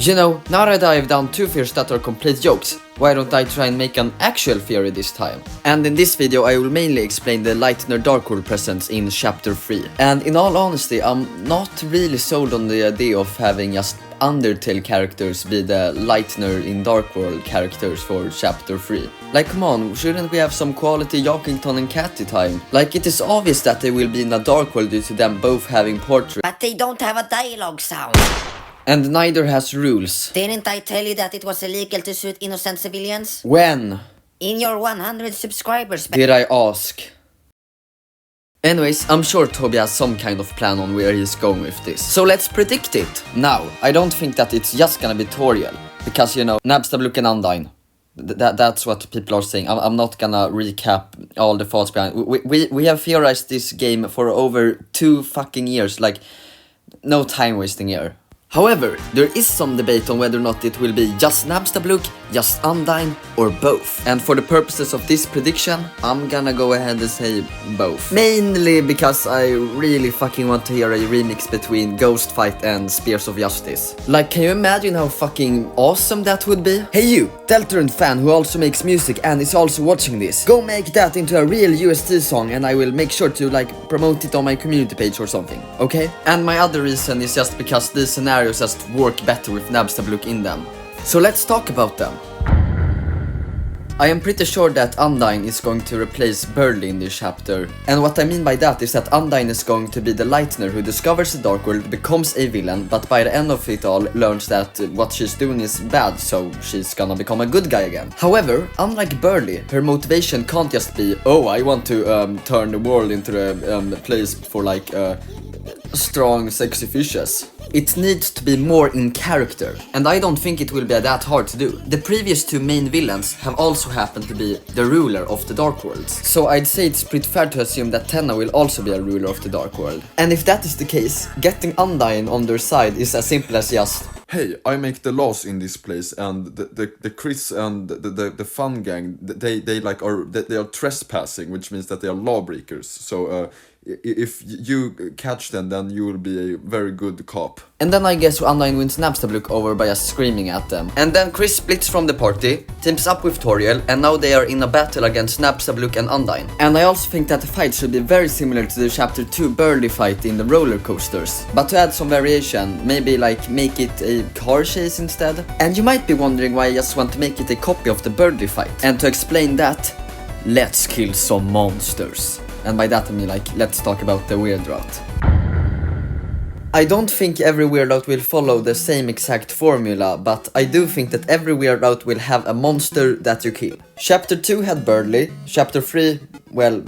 You know, now that I've done 2 fears that are complete jokes, why don't I try and make an actual theory this time? And in this video I will mainly explain the Lightner Dark World presence in chapter 3. And in all honesty, I'm not really sold on the idea of having just Undertale characters be the Lightner in Dark World characters for chapter 3. Like, come on, shouldn't we have some quality Jockington and Catty time? Like, it is obvious that they will be in a Dark World due to them both having portraits. But they don't have a dialogue sound. And neither has rules. Didn't I tell you that it was illegal to shoot innocent civilians? When? In your 100 subscribers. Did I ask? Anyways, I'm sure Toby has some kind of plan on where he's going with this. So let's predict it. Now, I don't think that it's just gonna be Toriel. Because, you know, Nabstablook and Undyne. That's what people are saying. I'm not gonna recap all the thoughts behind. We have theorized this game for over 2 fucking years. Like, no time wasting here. However, there is some debate on whether or not it will be just Nabstablook, just Undyne, or both. And for the purposes of this prediction, I'm gonna go ahead and say both. Mainly because I really fucking want to hear a remix between Ghost Fight and Spears of Justice. Like, can you imagine how fucking awesome that would be? Hey you, Deltarune fan who also makes music and is also watching this. Go make that into a real UST song and I will make sure to like promote it on my community page or something, okay? And my other reason is just because these scenarios just work better with Nabstablook in them. So let's talk about them. I am pretty sure that Undyne is going to replace Burley in this chapter. And what I mean by that is that Undyne is going to be the Lightner who discovers the Dark World, becomes a villain, but by the end of it all learns that what she's doing is bad, so she's gonna become a good guy again. However, unlike Burley, her motivation can't just be, oh, I want to turn the world into a place for like strong sexy fishes. It needs to be more in character, and I don't think it will be that hard to do. The previous 2 main villains have also happened to be the ruler of the Dark Worlds, so I'd say it's pretty fair to assume that Tenna will also be a ruler of the Dark World. And if that is the case, getting Undyne on their side is as simple as just, hey, I make the laws in this place, and the Chris and the fun gang, they are trespassing, which means that they are lawbreakers. So if you catch them, then you will be a very good cop. And then I guess Undyne wins Nabstablook over by just screaming at them. And then Chris splits from the party, teams up with Toriel, and now they are in a battle against Nabstablook and Undyne. And I also think that the fight should be very similar to the chapter 2 Burley fight in the roller coasters. But to add some variation, maybe like make it a car chase instead. And you might be wondering why I just want to make it a copy of the Burley fight. And to explain that, let's kill some monsters. And by that I mean like, let's talk about the weird route. I don't think every weird route will follow the same exact formula, but I do think that every weird route will have a monster that you kill. Chapter 2 had Burley, chapter 3, well,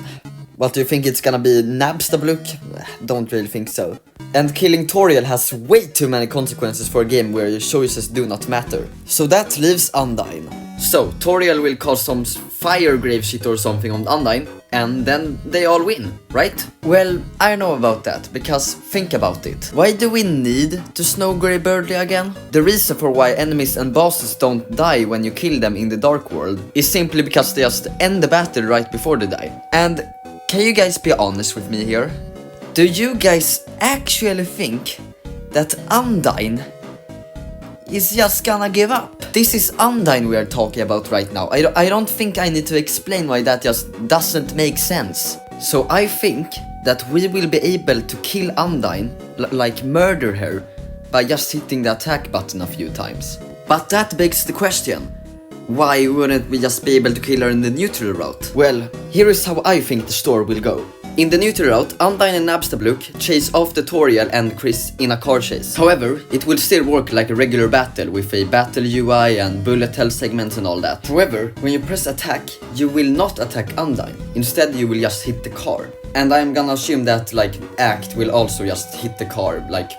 what do you think it's gonna be, Nabstablook? Don't really think so. And killing Toriel has way too many consequences for a game where your choices do not matter. So that leaves Undyne. So, Toriel will cause some fire grave shit or something on Undyne, and then they all win, right? Well, I don't know about that, because think about it. Why do we need to snow grey Burley again? The reason for why enemies and bosses don't die when you kill them in the Dark World is simply because they just end the battle right before they die. And can you guys be honest with me here? Do you guys actually think that Undyne is just gonna give up? This is Undyne we are talking about right now. I don't think I need to explain why that just doesn't make sense. So I think that we will be able to kill Undyne, like murder her, by just hitting the attack button a few times. But that begs the question, why wouldn't we just be able to kill her in the neutral route? Well, here is how I think the story will go. In the neutral route, Undyne and Nabstablook chase after Toriel and Chris in a car chase. However, it will still work like a regular battle with a battle UI and bullet hell segments and all that. However, when you press attack, you will not attack Undyne. Instead, you will just hit the car. And I'm gonna assume that like Act will also just hit the car, like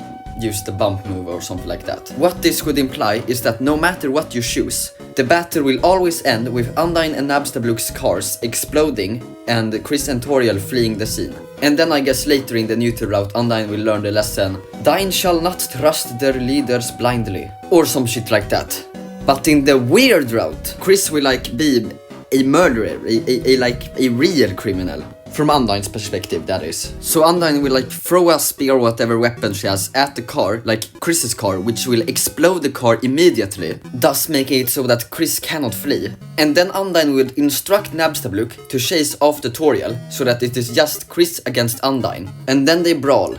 use the bump move or something like that. What this would imply is that no matter what you choose, the battle will always end with Undyne and Nabstablook's cars exploding and Chris and Toriel fleeing the scene. And then I guess later in the neutral route Undyne will learn the lesson, Dyne shall not trust their leaders blindly, or some shit like that. But in the weird route, Chris will like be a murderer, a real criminal. From Undyne's perspective, that is. So Undyne will like throw a spear or whatever weapon she has at the car, like Chris's car, which will explode the car immediately, thus making it so that Chris cannot flee. And then Undyne would instruct Nabstablook to chase after Toriel, so that it is just Chris against Undyne. And then they brawl,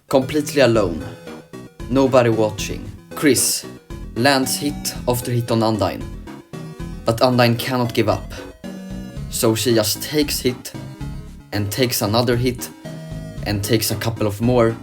completely alone, nobody watching. Chris lands hit after hit on Undyne, but Undyne cannot give up. So she just takes hit, and takes another hit, and takes a couple of more,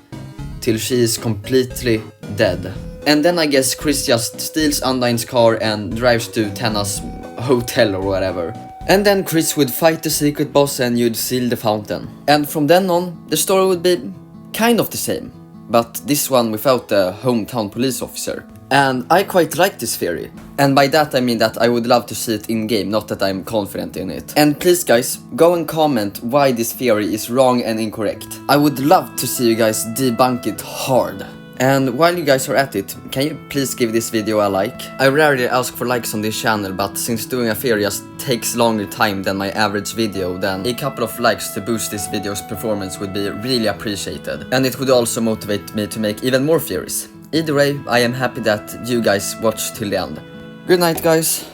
till she is completely dead. And then I guess Chris just steals Undyne's car and drives to Tenna's hotel or whatever. And then Chris would fight the secret boss and you'd seal the fountain. And from then on, the story would be kind of the same, but this one without the hometown police officer. And I quite like this theory. And by that I mean that I would love to see it in game, not that I'm confident in it. And please guys, go and comment why this theory is wrong and incorrect. I would love to see you guys debunk it hard. And while you guys are at it, can you please give this video a like? I rarely ask for likes on this channel, but since doing a theory just takes longer time than my average video, then a couple of likes to boost this video's performance would be really appreciated. And it would also motivate me to make even more theories. Either way, I am happy that you guys watched till the end. Good night guys.